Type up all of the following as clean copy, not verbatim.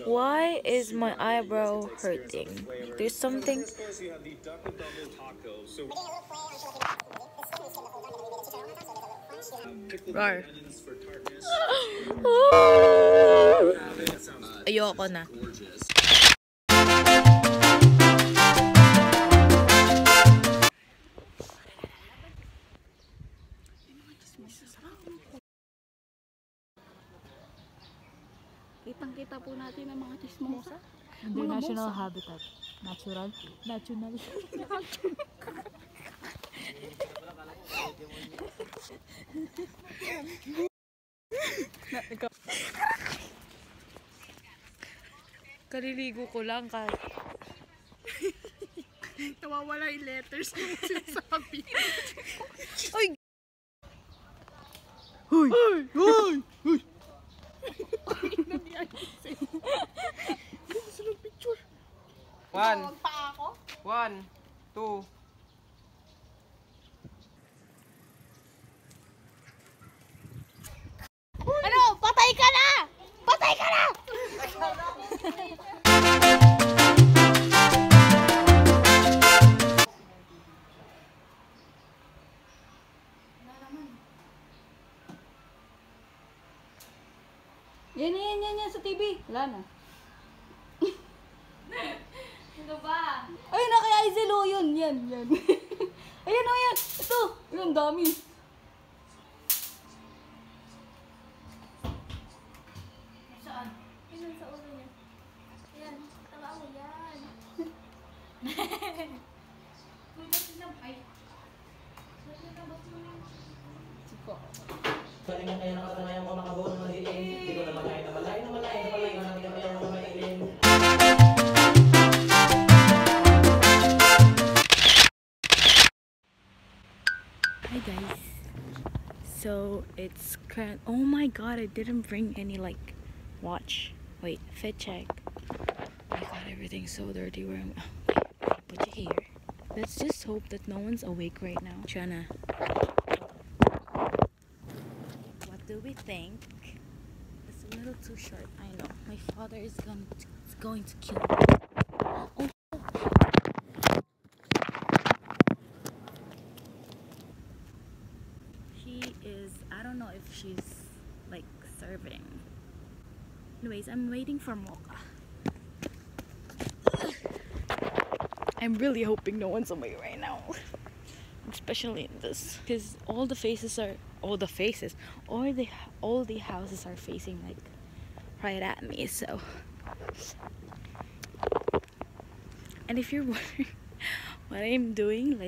Why is my eyebrow hurting? There's something. Rar. Ayoko na. Kitang-kita po natin ang mga chismosa. International habitat. Natural. Kaliligo ko lang kahit. Nawawala yung letters na sinasabi. Uy! Hoy! Hoy! Hoy! One. 1, 2. Ano? Patay ka na! Patay ka na! Yan sa TV. Wala na. Ano ba? Ayun na kay Aizel, oh, yun. Ayan, oh, yan. Ito. Yung dami. Saan? Yan sa ulo niya. Yan. Tawa mo yan. Kalingan kayo nakatanayan mo mga buong maliin. Hindi ko na malain na malain na malain na malain na hindi na mga mailin. Hi guys. So it's current. Oh my god, I didn't bring any like watch. Wait, fit check. Oh my god, everything's so dirty. Wearing. Okay, put your hair. Let's just hope that no one's awake right now. Trina. What do we think? It's a little too short. I know. My father is going to kill me. Oh. She is. I don't know if she's like serving. Anyways, I'm waiting for Mocha. I'm really hoping no one's awake right now. Especially in this. Because all the houses are facing like right at me, so. And if you're wondering what I'm doing,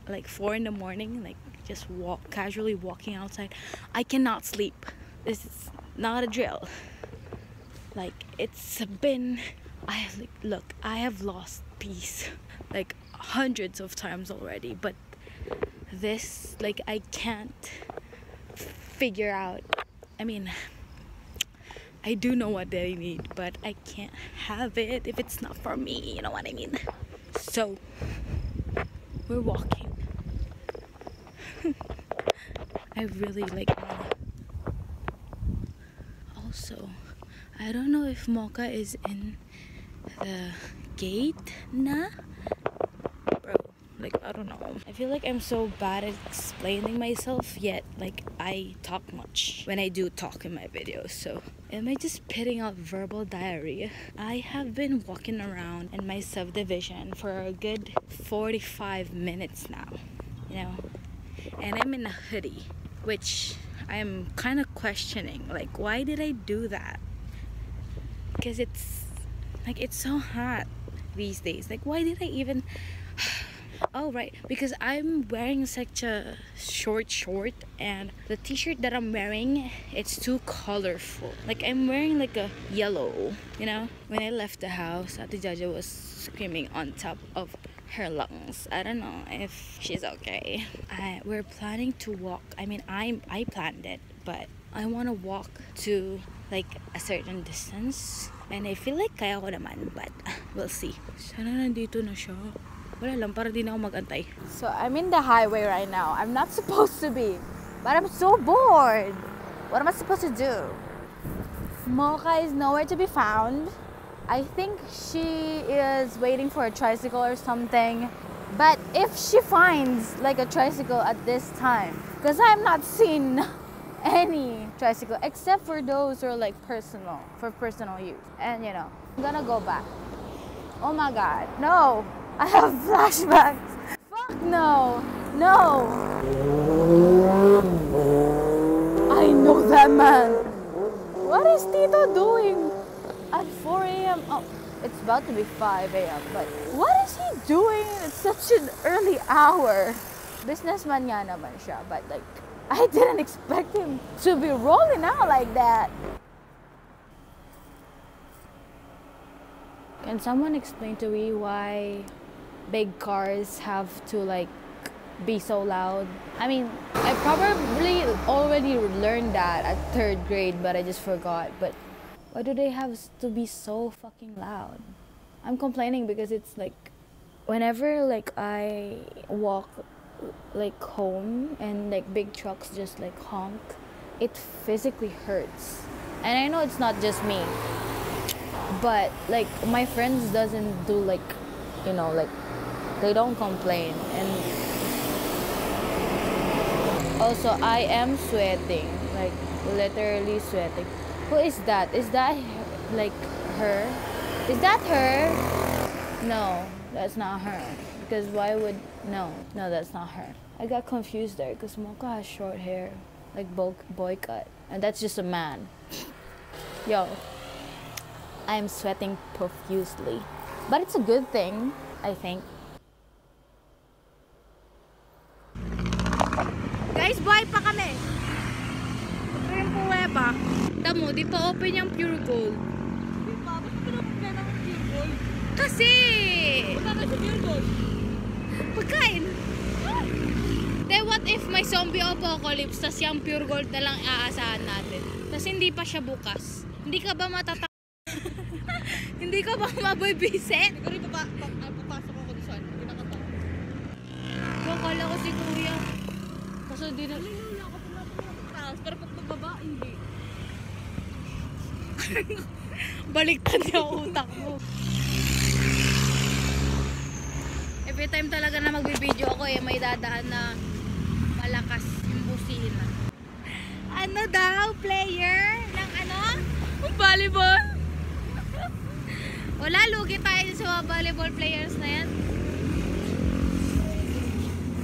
like 4 in the morning, like just casually walking outside, I cannot sleep. This is not a drill. Like it's been, I have lost peace like hundreds of times already, but this, like, I can't figure out. I mean, I do know what they need, but I can't have it if it's not for me, you know what I mean? So we're walking. I really like. Also, I don't know if Mocha is in the gate na. Bro, like, I don't know. I feel like I'm so bad at explaining myself, yet like I talk much when I do talk in my videos. So am I just spitting out verbal diarrhea? I have been walking around in my subdivision for a good 45 minutes now, you know, and I'm in a hoodie, which I'm kind of questioning, like, why did I do that? Because it's like, it's so hot these days. Like, why did I even oh right, because I'm wearing such a short and the t-shirt that I'm wearing, it's too colorful. Like, I'm wearing like a yellow, you know. When I left the house, Ate Jaja was screaming on top of her lungs. I don't know if she's okay. We're planning to walk. I mean, I planned it, but I want to walk to like a certain distance, and I feel like kaya ko naman, but we'll see. Sana nandito na siya. Wala lang, para di na ako magantay. So I'm in the highway right now. I'm not supposed to be, but I'm so bored. What am I supposed to do? Mocha is nowhere to be found. I think she is waiting for a tricycle or something. But if she finds like a tricycle at this time, because I'm not seeing any tricycle except for those who are like for personal use. And you know, I'm gonna go back. Oh my god, no! I have flashbacks. Fuck no! No! I know that man. What is Tito doing at 4 a.m.? Oh, it's about to be 5 a.m. But what is he doing at such an early hour? Businessman nga naman siya, but like, I didn't expect him to be rolling out like that. Can someone explain to me why big cars have to like be so loud? I mean, I probably already learned that at 3rd grade, but I just forgot. But why do they have to be so fucking loud? I'm complaining because it's like, whenever like I walk like home and like big trucks just like honk, it physically hurts. And I know it's not just me, but like my friends doesn't do like, you know, like they don't complain. And also I am sweating, like literally sweating. Who is that? Is that like her? Is that her? No, that's not her. Because why would, no, that's not her. I got confused there because Mocha has short hair, like boy cut. And that's just a man. Yo, I'm sweating profusely. But it's a good thing, I think. Guys, buhay pa kami! Ito yung Puweba. Tamo, di pa open yung Pure Gold. Di ba? Ba't pinapuplena ng Pure Gold? Kasi! Bakit sa Pure Gold? Pagkain! Then what if may zombie apocalypse, tas yung Pure Gold na lang aasahan natin? Tas hindi pa siya bukas. Hindi ka ba Hindi ka ba mabibisit? Hindi ko rin papasok ako doon saan. Hindi nakatawa. Akala ko si Kuya. Kasi di na... Wala ako taas. Pero pag magbaba, hindi. Baliktad yung utak mo. Every time talaga na magbibideo ako may dadaan na malakas yung busina. Ano daw? Player? Ng ano? Volleyball? Wala, lugi tayo sa mga volleyball players na yan.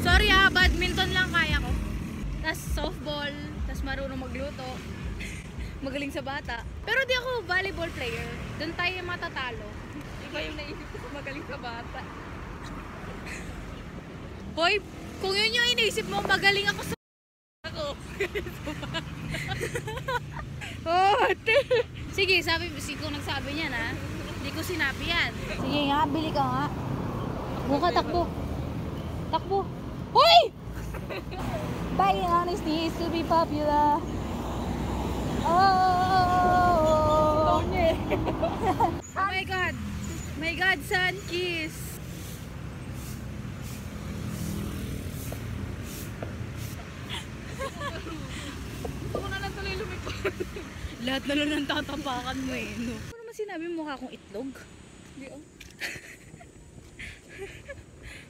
Sorry badminton lang kaya ko. Tas softball, tas marunong magluto. Magaling sa bata. Pero di ako volleyball player. Doon tayo matatalo. Iba yung naisip ko sa magaling sa bata. Hoy, kung yun yung inisip mo, magaling ako sa ako. Oh, sige, kung nagsabi niyan ha. Hindi ko sinabi yan. Sige nga, bili ka nga. Mukha takbo. Takbo. Hoy! Buying honesty is to be popular. Oh my God. My God, sun kiss. Gusto ko na lang tuloy lumipad. Lahat na lang tatapakan mo eh, no? Ano naman sinabi mo, mukha akong itlog? Hindi oh.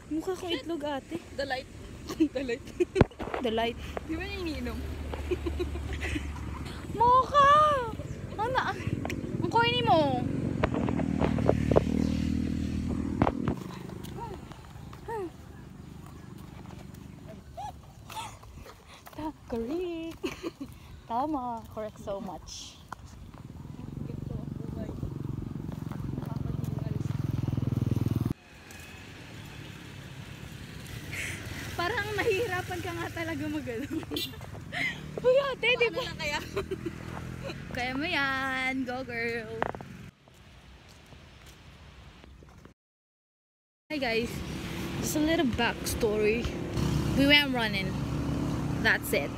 Mukha akong itlog ate. The light. The light. The light. Di ba niya iniinom? Mukha! Ano? Ang corny mo. Correct. Tama. Correct so much. Parang nahihirapan ka nga talaga mag-ano. Uy ate, di ba? Ano kaya? Kaya mo yan. Go girl. Hi guys. Just a little backstory. We went running. That's it.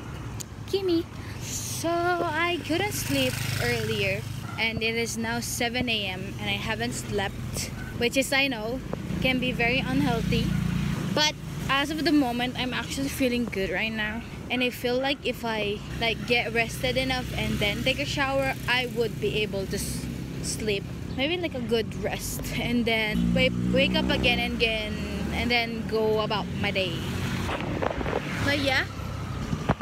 Kimi. So I couldn't sleep earlier. And it is now 7 a.m. and I haven't slept. Which is, I know, can be very unhealthy. But as of the moment, I'm actually feeling good right now. And I feel like if I get rested enough and then take a shower, I would be able to sleep. maybe like a good rest, and then wake up again and then go about my day. But yeah,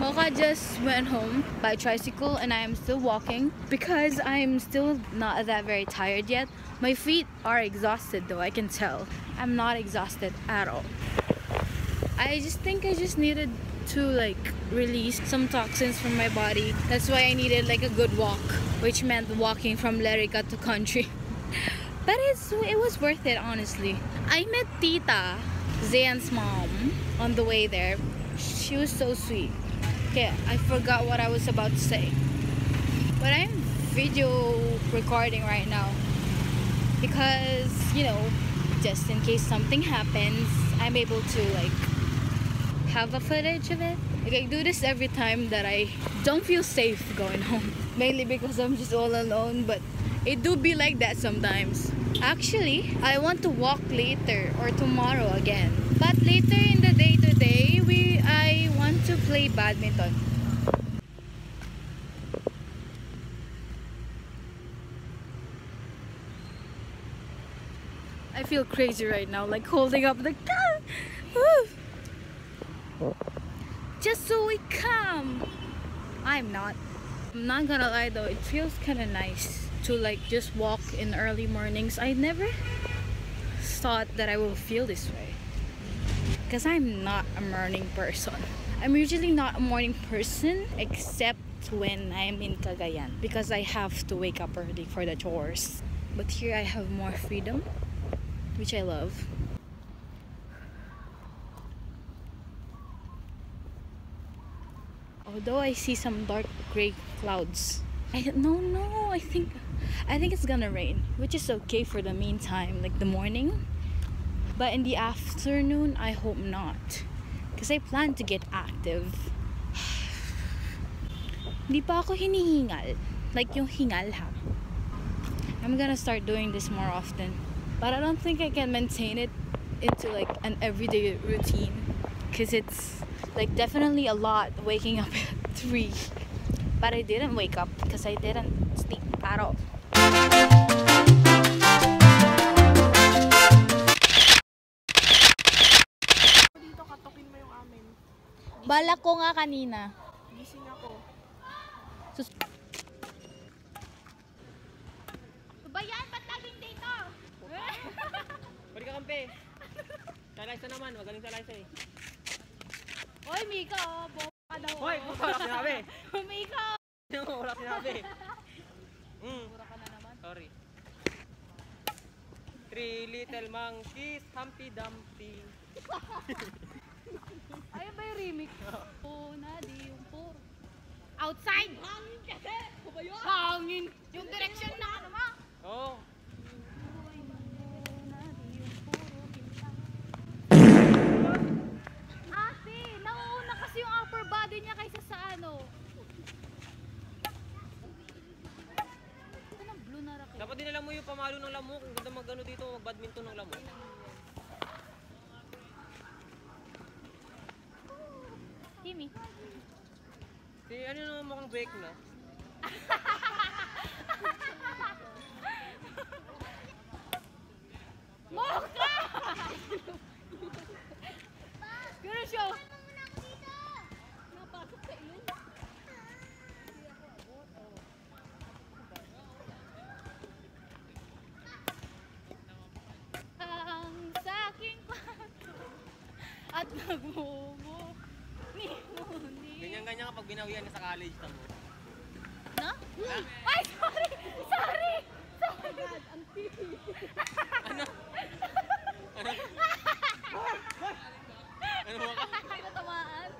Mocha just went home by tricycle and I am still walking because I'm still not that very tired yet. My feet are exhausted though, I can tell. I'm not exhausted at all. I just think I just needed to like release some toxins from my body. That's why I needed like a good walk, which meant walking from Lerica to country. But it was worth it, honestly. I met Tita, Zayan's mom, on the way there. She was so sweet. Okay, I forgot what I was about to say. But I'm video recording right now because, you know, just in case something happens, I'm able to like have a footage of it. Like, I do this every time that I don't feel safe going home. Mainly because I'm just all alone, but it do be like that sometimes. Actually, I want to walk later or tomorrow again. But later in the day today, I want to play badminton. I feel crazy right now, like holding up the car. Just so we come. I'm not gonna lie though, it feels kind of nice to like just walk in early mornings. I never thought that I will feel this way because I'm not a morning person. I'm usually not a morning person except when I'm in Cagayan because I have to wake up early for the chores. But here I have more freedom, which I love. Although I see some dark gray clouds. I think it's gonna rain, which is okay for the meantime, like the morning. But in the afternoon, I hope not. Because I plan to get active. Hindi pa ako hinihingal. Like yung hingal ha. I'm gonna start doing this more often. But I don't think I can maintain it into like an everyday routine. Because it's like definitely a lot waking up at 3. But I didn't wake up because I didn't sleep at all. Dito katokin mo yung amin. Balak ko nga kanina. Gising ako. Bayan, ba't laging dito? Pwede ka kampi. Salaysa naman, magaling salaysa eh. Hoy, Mika, bobo ka daw. Hoy, wala sinabi. Mika! Wala sinabi. Mura ka na naman. Sorry. 3 little monkeys, Humpty Dumpty. Ayun ba yung remix? Oo na, di yung puro. Outside! Hangin kasi! Hangin! Yung direction na ano mo? Oo. Ate, nauuna kasi yung upper body niya kaysa sa ano. Ito ng blue na racket. Dapat din alam mo yung pamalo ng lamok. Kung ganda mag-ano dito, mag-badminton ng lamok. Timmy. Si ano naman mukhang break na. Mocha! Gano'n siya. Napasok sa ilong. Ang saking pato at nagmumo ni Muni. Ganyan-ganyan kapag binawian na sa college tamo. No? Ay, sorry! Sorry! Sorry! Ang Ano? Ano? Ano mo ka? natamaan.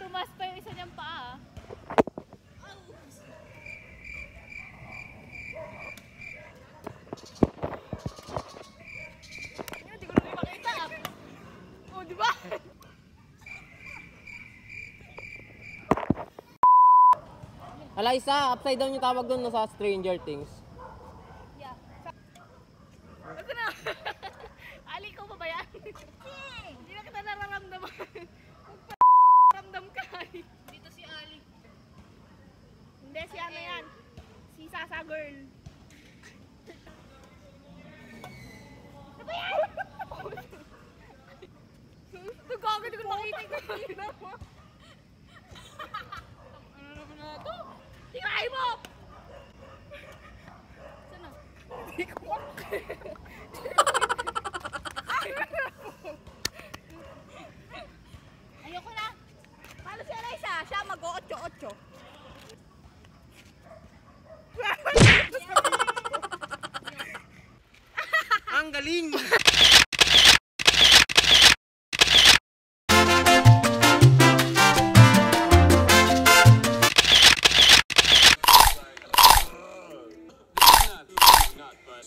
Tumas pa yung isa niyang paa. Alaysa, upside down yung tawag doon no, sa Stranger Things. Ako na. Ali ko pa ba yan? Hindi na kita nararamdaman. Ramdam ka. Dito si Ali. Hindi, si ano yan. Si Sasa Girl. Ano ba yan? Nagkagad ko nakita ko. Ano naman na ito? Tingay mo! Sana? Hindi ko ayoko na. Paano si Alaysa? Siya mag-8-8. Ang galing!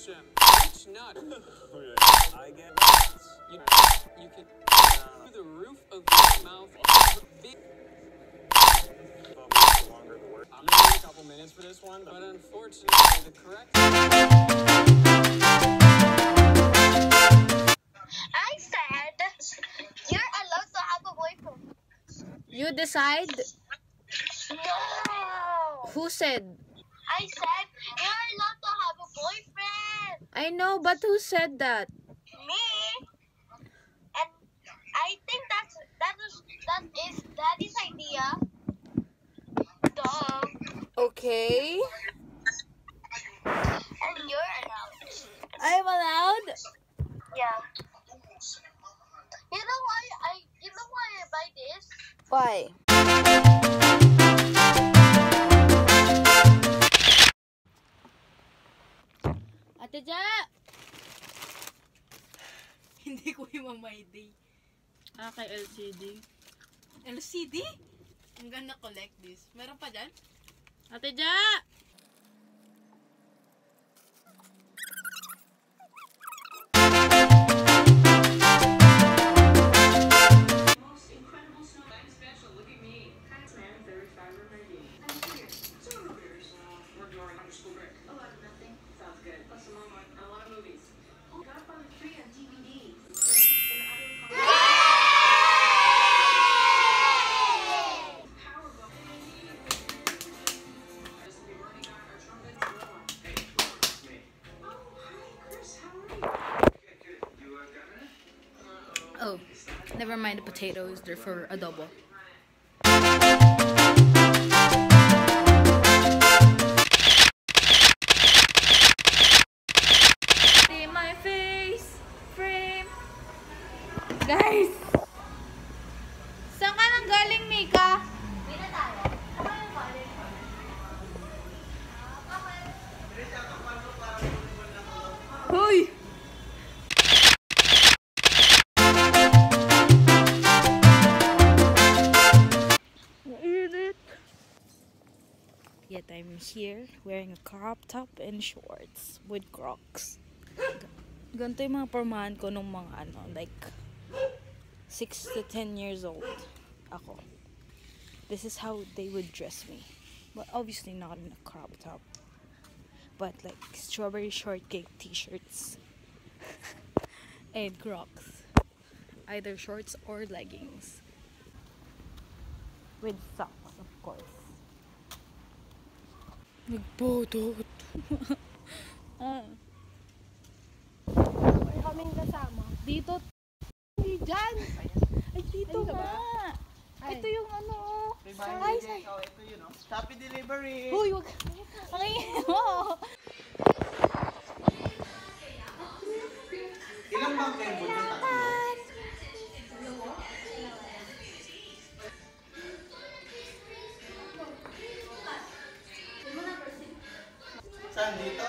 It's not. I get you can through the roof of your mouth. I'm gonna need a couple minutes for this one, but unfortunately, the correct. I said you're allowed to have a boyfriend. You decide? No. Who said? I said you're allowed to have a boyfriend. I know, but who said that? Me. And I think that is Daddy's idea. Duh. Okay. And you're allowed. I'm allowed? Yeah. You know why I buy this? Why? Ate Ja! Hindi ko yung my day. Kay LCD. LCD? I'm gonna collect this. Meron pa dyan? Ate Ja! Oh, never mind the potatoes. They're for adobo. See my face frame. Guys! Saan ka nang galing, Mika? Hoy! Yet I'm here wearing a crop top and shorts with Crocs. Ganito yung mga pormahan ko nung mga like 6 to 10 years old ako. This is how they would dress me. But obviously not in a crop top. But like strawberry shortcake t-shirts. And Crocs. Either shorts or leggings. With socks, of course. Nagbotot. May kaming kasama. Dito. Hindi dyan. Ay, dito nga. Ito yung ano. Ay, say. Ito yun, no? Shopee delivery! Uy, wag. Ang ingin mo. Ilang bang kayo po yung tatlo? Saan dito?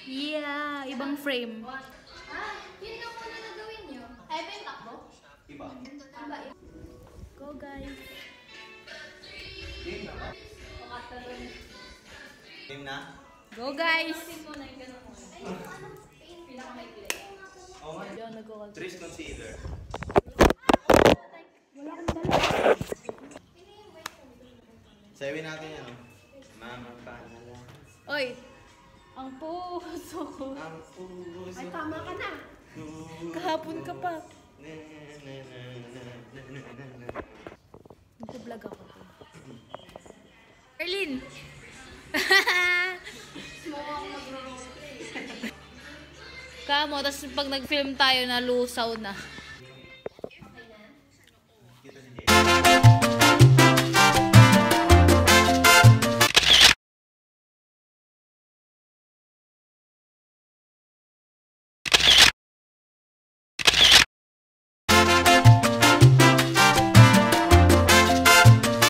Yeah, ibang frame. Yun lang muna gagawin nyo. Ay, ba yung takbo? Iba. Go, guys. Game na ba? Game na? Go, guys. Oo nga. Trace concealer. Wala akong dala. Sabihin natin yan, oh. Mama pangalan. Oy! Ang puso ko. Ang puso. Ay, tama ka na. Kahapon ka pa. Na, na, na, na, na, na, na, na. Nag-vlog ako. Erlyn! Kamo, tapos pag nag-film tayo na lusaw na.